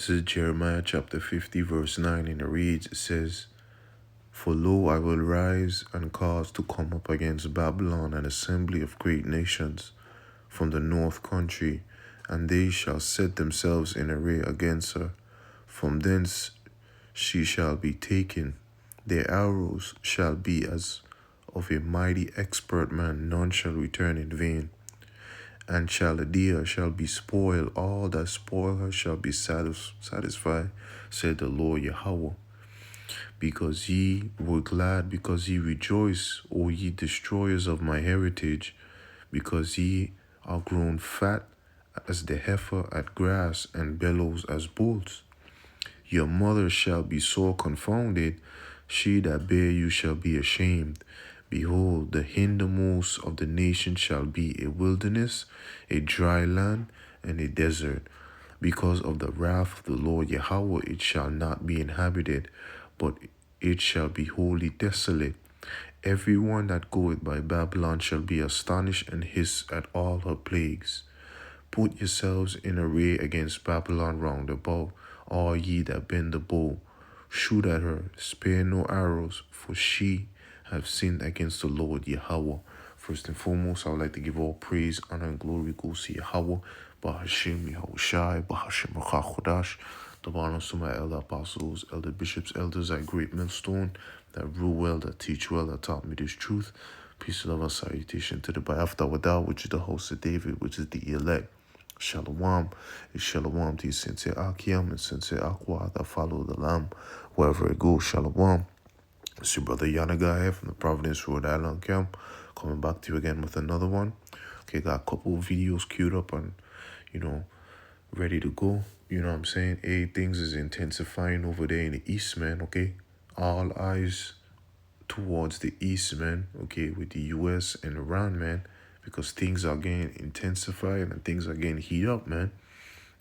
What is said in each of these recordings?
This is Jeremiah chapter 50, verse 9, and it reads, it says, "For lo, I will rise and cause to come up against Babylon an assembly of great nations from the north country, and they shall set themselves in array against her. From thence she shall be taken. Their arrows shall be as of a mighty expert man, none shall return in vain. And Chaldea shall be spoiled, all that spoil her shall be satisfied, said the Lord Yahweh. Because ye were glad, because ye rejoice, O ye destroyers of my heritage, because ye are grown fat as the heifer at grass, and bellows as bulls. Your mother shall be sore confounded, she that bare you shall be ashamed. Behold, the hindermost of the nation shall be a wilderness, a dry land, and a desert. Because of the wrath of the Lord Yahweh it shall not be inhabited, but it shall be wholly desolate. Every one that goeth by Babylon shall be astonished and hiss at all her plagues. Put yourselves in array against Babylon round about, all ye that bend the bow. Shoot at her, spare no arrows, for she have sinned against the Lord Yahweh. First and foremost, I would like to give all praise, honor, and glory goes to Yahweh, Bahashim Yahushai, Bahashim Chodash. The honors to my elder apostles, elder bishops, elders at Great Millstone, that rule well, that teach well, that taught me this truth. Peace, love, and salutation to the Ba'afta Wadah, which is the host of David, which is the elect. Shalom is shalom to Sensei Akim and Sensei Aqua that follow the Lamb wherever it goes. Shalom. It's your brother Yanaga here from the Providence, Rhode Island camp, coming back to you again with another one. Okay, got a couple of videos queued up and, ready to go. You know what I'm saying? Things is intensifying over there in the east, man, okay? All eyes towards the east, man, okay, with the US and Iran, man, because things are getting intensified and things are getting heated up, man.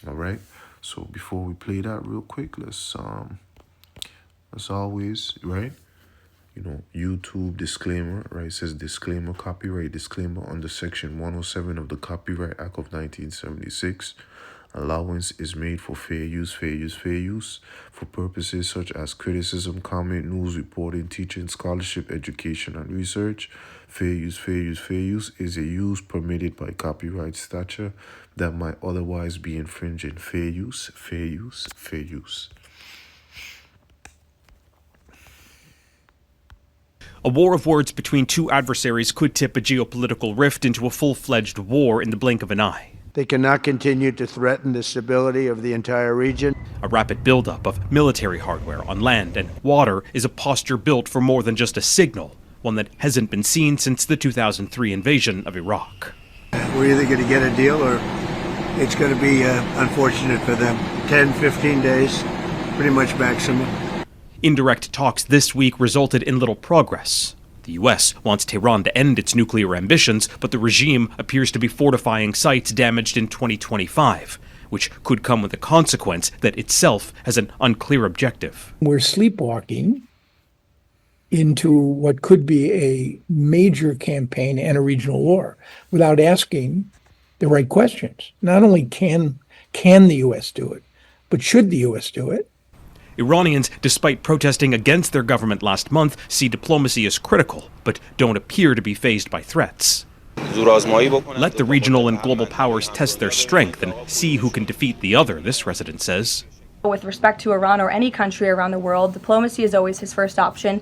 All right. So before we play that real quick, let's as always, right? YouTube disclaimer, right? It says disclaimer, copyright disclaimer under section 107 of the Copyright Act of 1976. Allowance is made for fair use for purposes such as criticism, comment, news, reporting, teaching, scholarship, education, and research. Fair use is a use permitted by copyright statute that might otherwise be infringing. Fair use. A war of words between two adversaries could tip a geopolitical rift into a full-fledged war in the blink of an eye. They cannot continue to threaten the stability of the entire region. A rapid buildup of military hardware on land and water is a posture built for more than just a signal, one that hasn't been seen since the 2003 invasion of Iraq. We're either going to get a deal or it's going to be unfortunate for them. 10, 15 days, pretty much maximum. Indirect talks this week resulted in little progress. The U.S. wants Tehran to end its nuclear ambitions, but the regime appears to be fortifying sites damaged in 2025, which could come with the consequence that itself has an unclear objective. We're sleepwalking into what could be a major campaign and a regional war without asking the right questions. Not only can the U.S. do it, but should the U.S. do it? Iranians, despite protesting against their government last month, see diplomacy as critical, but don't appear to be fazed by threats. Let the regional and global powers test their strength and see who can defeat the other, this resident says. With respect to Iran or any country around the world, diplomacy is always his first option.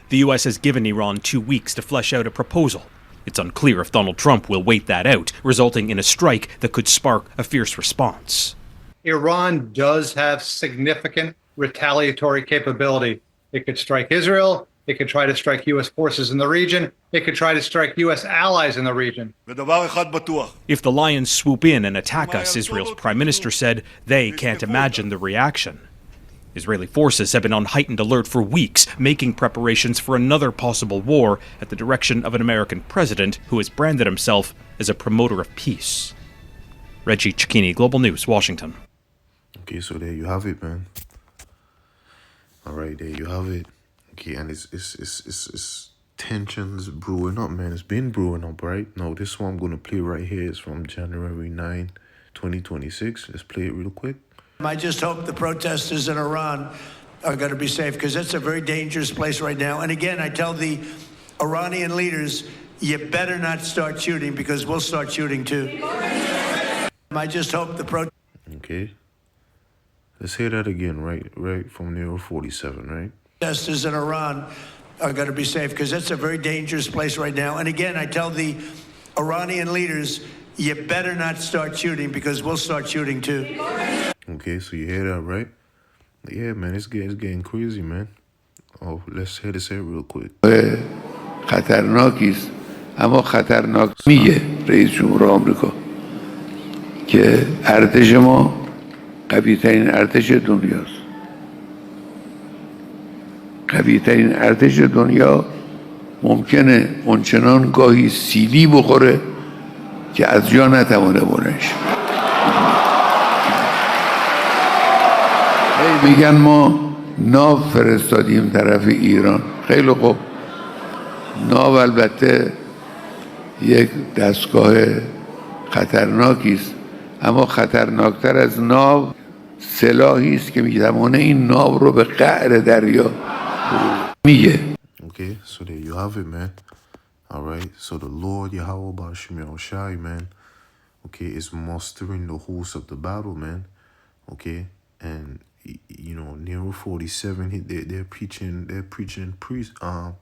The U.S. has given Iran 2 weeks to flesh out a proposal. It's unclear if Donald Trump will wait that out, resulting in a strike that could spark a fierce response. Iran does have significant retaliatory capability. It could strike Israel. It could try to strike U.S. forces in the region. It could try to strike U.S. allies in the region. If the lions swoop in and attack us, Israel's prime minister said, they can't imagine the reaction. Israeli forces have been on heightened alert for weeks, making preparations for another possible war at the direction of an American president who has branded himself as a promoter of peace. Reggie Cecchini, Global News, Washington. Okay, so there you have it, man. All right, there you have it. Okay, and it's tensions brewing up, man. It's been brewing up, right? Now, this one I'm going to play right here is from January 9, 2026. Let's play it real quick. I just hope the protesters in Iran are going to be safe, because it's a very dangerous place right now. And again, I tell the Iranian leaders, you better not start shooting, because we'll start shooting too. I just hope the Okay. Let's hear that again, right from Nero 47, right? protesters in Iran are going to be safe, because it's a very dangerous place right now. And again, I tell the Iranian leaders, you better not start shooting, because we'll start shooting too. Okay, so you hear that, right? Yeah, man, it's getting crazy, man. Oh, let's hear this here real quick. خطرناکی است، اما خطرناک میگه رئیس جمهور آمریکا که ارتش ما قوی‌ترین ارتش دنیاست. قوی‌ترین ارتش دنیا ممکنه اونچنان گاهی سیلی بخوره که از جا نتوانه بلنش. میگن ما ناو فرستادیم طرف ایران. خیلی خوب، ناو البته یک دستگاه خطرناکی است، اما خطرناکتر از ناو سلاحی است که میتوانه این ناو رو به قعر دریا میگه. Okay, so there you have it, man. All right, so the Lord Yahweh Bashim Yahushai, man, okay, is mustering the host of the battle, man. Okay, and you know, Nero 47, they're preaching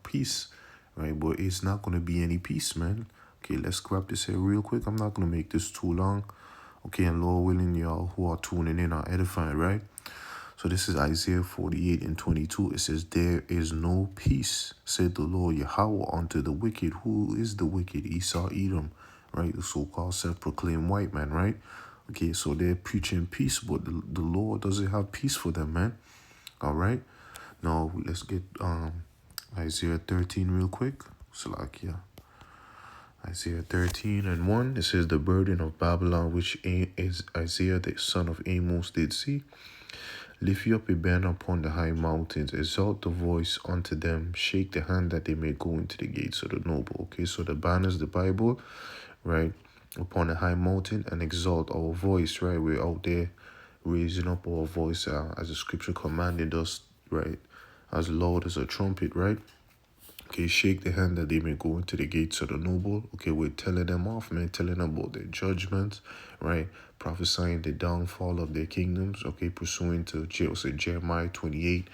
peace, right? But it's not gonna be any peace, man. Okay, let's grab this here real quick. I'm not gonna make this too long. Okay, and Lord willing, y'all who are tuning in are edifying, right? So this is Isaiah 48 and 22. It says, there is no peace, said the Lord Yahweh, unto the wicked. Who is the wicked? Esau, Edom, right? The so-called self-proclaimed white man, right? Okay, so they're preaching peace, but the Lord doesn't have peace for them, man. All right? Now, let's get Isaiah 13 real quick. Salakia. Isaiah 13 and 1. It says, the burden of Babylon, which is Isaiah the son of Amos did see. Lift you up a banner upon the high mountains, exalt the voice unto them, shake the hand that they may go into the gates of the noble. Okay, so the banner is the Bible, right? Upon a high mountain, and exalt our voice, right? We're out there raising up our voice as the scripture commanded us, right? As loud as a trumpet, right? Okay, shake the hand that they may go into the gates of the noble. Okay, we're telling them off, man, telling them about their judgments, right? Prophesying the downfall of their kingdoms, okay, pursuing to Jeremiah 28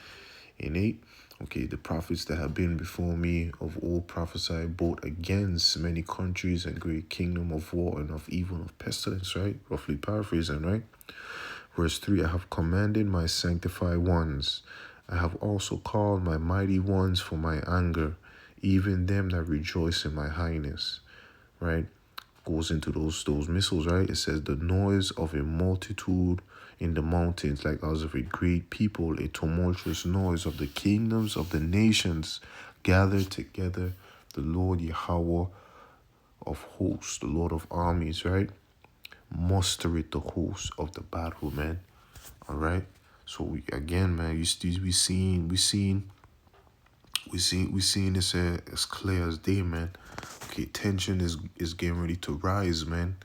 and 8. Okay, the prophets that have been before me of old prophesy both against many countries and great kingdom of war and of evil and of pestilence, right? Roughly paraphrasing, right? Verse 3, I have commanded my sanctified ones. I have also called my mighty ones for my anger, even them that rejoice in my highness, right? Goes into those missiles, right? It says the noise of a multitude in the mountains, like as of a great people, a tumultuous noise of the kingdoms of the nations gathered together, the Lord Yahweh of hosts, the Lord of armies, right? Mustereth the hosts of the battle, man. All right. So we seen this as clear as day, man. Okay, tension is getting ready to rise, man.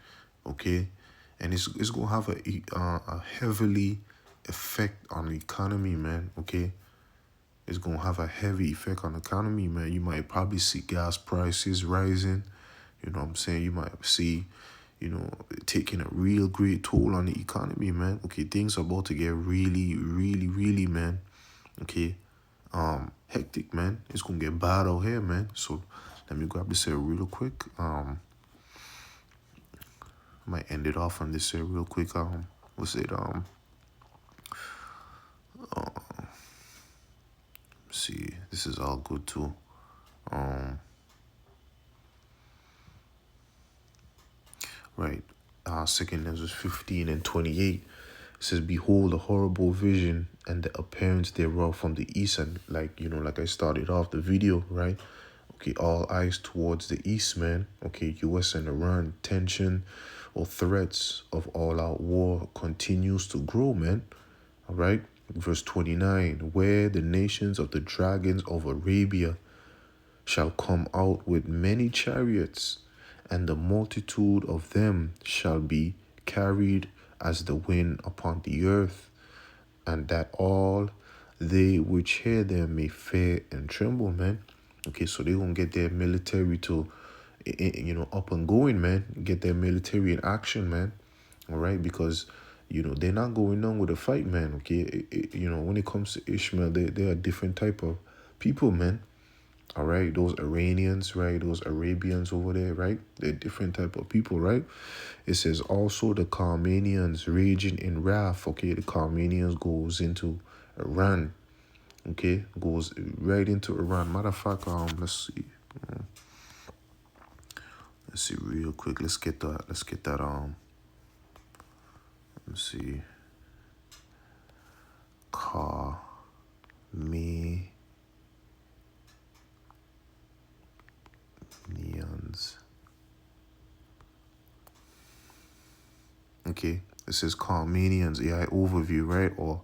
Okay, and it's gonna have a heavily effect on the economy, man. Okay, it's gonna have a heavy effect on the economy, man. You might probably see gas prices rising. You know what I'm saying? You might see, you know, taking a real great toll on the economy, man. Okay, things are about to get really, really, really, man. Okay, hectic, man. It's gonna get bad out here, man. So let me grab this here real quick. I might end it off on this here real quick. See, this is all good too. Right. 2 Ezra 15 and 28 says, behold, a horrible vision and the appearance thereof from the east. And like I started off the video, right? Okay, all eyes towards the east, man. Okay, US and Iran tension or threats of all-out war continues to grow, man. All right. Verse 29, where the nations of the dragons of Arabia shall come out with many chariots, and the multitude of them shall be carried as the wind upon the earth, and that all they which hear them may fear and tremble, man. Okay, so they're gonna get their military to, up and going, man. Get their military in action, man. All right, because they're not going on with a fight, man. Okay, when it comes to Ishmael, they're a different type of people, man. All right, those Iranians, right? Those Arabians over there, right? They're different type of people, right? It says also the Carmanians raging in wrath. Okay, the Carmanians goes into Iran. Okay, goes right into Iran. Matter of fact, let's see. Let's see real quick. Let's get that. Let's see. Carmanians. Okay, it says Carmanians, overview, right? Or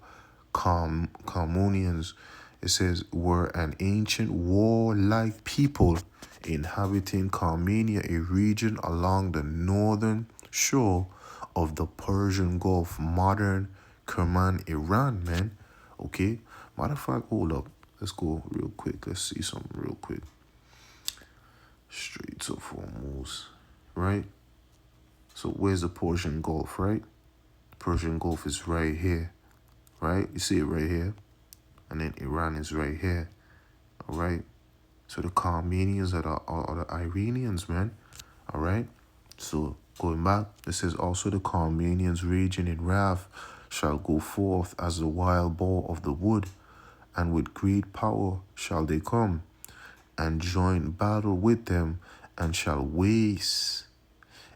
Carmonians. It says were an ancient warlike people inhabiting Carmania, a region along the northern shore of the Persian Gulf, modern Kerman, Iran, man. Okay, matter of fact, hold up. Let's go real quick. Let's see something real quick. Straits of Hormuz, right? So where's the Persian Gulf, right? Persian Gulf is right here, right? You see it right here. And then Iran is right here, all right? So the Carmanians are the Iranians, man, all right? So going back, it says also the Carmanians raging in wrath shall go forth as the wild boar of the wood, and with great power shall they come, and join battle with them, and shall waste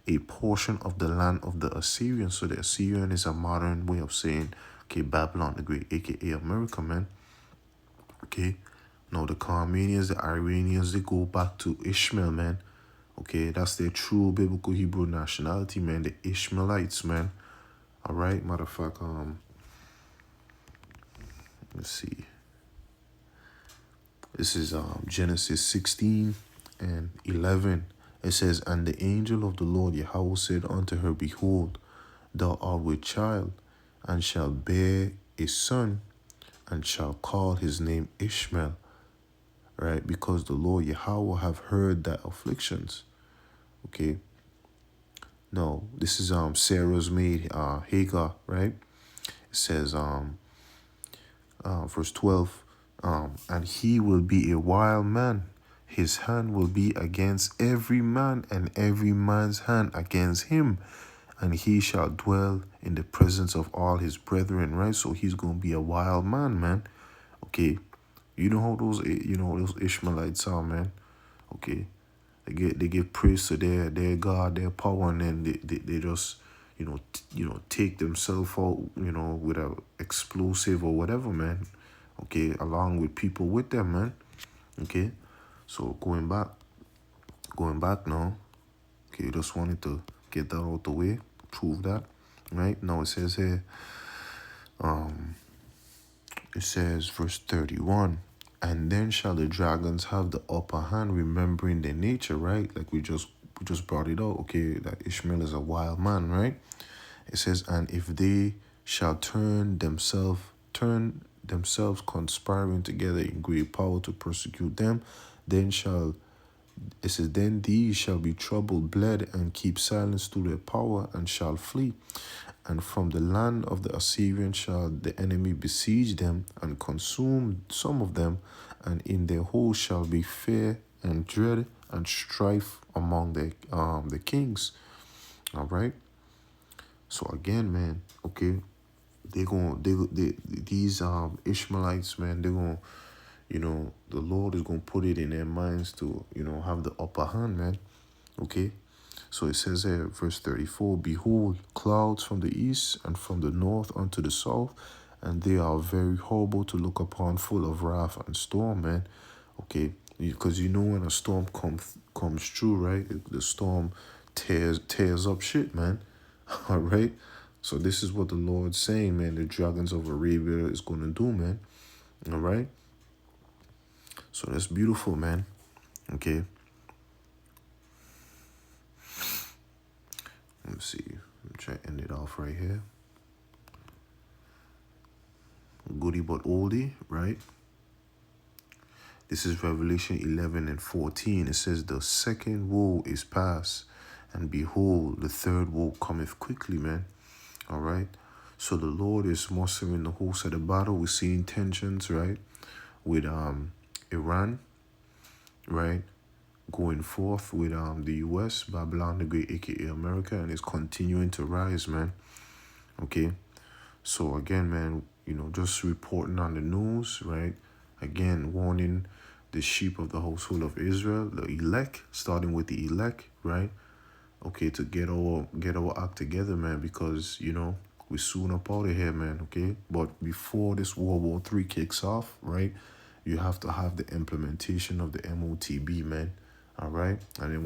a portion of the land of the Assyrians. So the Assyrian is a modern way of saying, okay, Babylon the Great, aka America, man. Okay, now the Carmanians, the Iranians, they go back to Ishmael, man. Okay, that's their true biblical Hebrew nationality, man. The Ishmaelites, man. All right, matter of fact, let's see. This is Genesis 16 and 11. It says, and the angel of the Lord Yahweh said unto her, behold, thou art with child, and shall bear a son, and shall call his name Ishmael, right? Because the Lord Yahweh have heard thy afflictions. Okay. No, this is Sarah's maid, Hagar, right? It says verse 12, and he will be a wild man. His hand will be against every man, and every man's hand against him. And he shall dwell in the presence of all his brethren, right? So he's going to be a wild man, man. Okay. You know how those Ishmaelites are, man. Okay. They give praise to their God, their power, and then they just, take themselves out, with a explosive or whatever, man. Okay. Along with people with them, man. Okay. So going back now. Okay, just wanted to get that out the way, prove that, right? Now it says here, it says verse 31, and then shall the dragons have the upper hand, remembering their nature, right? Like we just brought it out, okay, that Ishmael is a wild man, right? It says, and if they shall turn themselves conspiring together in great power to persecute them, then these shall be troubled, bled, and keep silence to their power, and shall flee. And from the land of the Assyrians shall the enemy besiege them, and consume some of them, and in their host shall be fear and dread and strife among the kings. All right. So again, man, okay, these Ishmaelites, man, they're gonna, the Lord is gonna put it in their minds to, have the upper hand, man. Okay. So it says here, verse 34, behold, clouds from the east and from the north unto the south, and they are very horrible to look upon, full of wrath and storm, man. Okay, because when a storm comes true, right? The storm tears up shit, man. All right. So this is what the Lord's saying, man. The dragons of Arabia is going to do, man. All right. So that's beautiful, man. Okay. Let me see. Try to end it off right here. Goodie but oldie, right? This is Revelation 11 and 14. It says, the second woe is past, and behold, the third woe cometh quickly, man. All right. So the Lord is mustering the host of the battle. We're seeing tensions, right, with Iran, right, going forth with the U.S., Babylon the Great, aka America, and it's continuing to rise, man. Okay. So again, man, you know, just reporting on the news, right? Again, warning the sheep of the household of Israel, the elect, starting with the elect, right? Okay, to get our act together, man, because, you know, we're soon up out of here, man, okay? But before this World War III kicks off, right, you have to have the implementation of the MOTB, man, all right? And then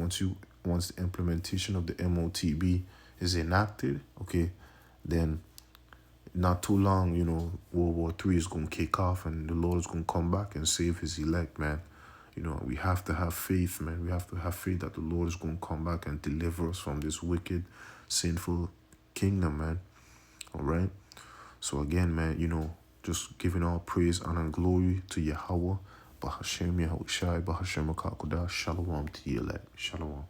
once the implementation of the MOTB is enacted, okay, then not too long, you know, World War III is going to kick off and the Lord is going to come back and save his elect, man. You know, we have to have faith, man. We have to have faith that the Lord is going to come back and deliver us from this wicked, sinful kingdom, man. All right? So again, man, you know, just giving all praise, honor, and glory to Yahweh, Bahashem Yahushai, Bahashem Akakodah, Shalom to the elect. Shalom.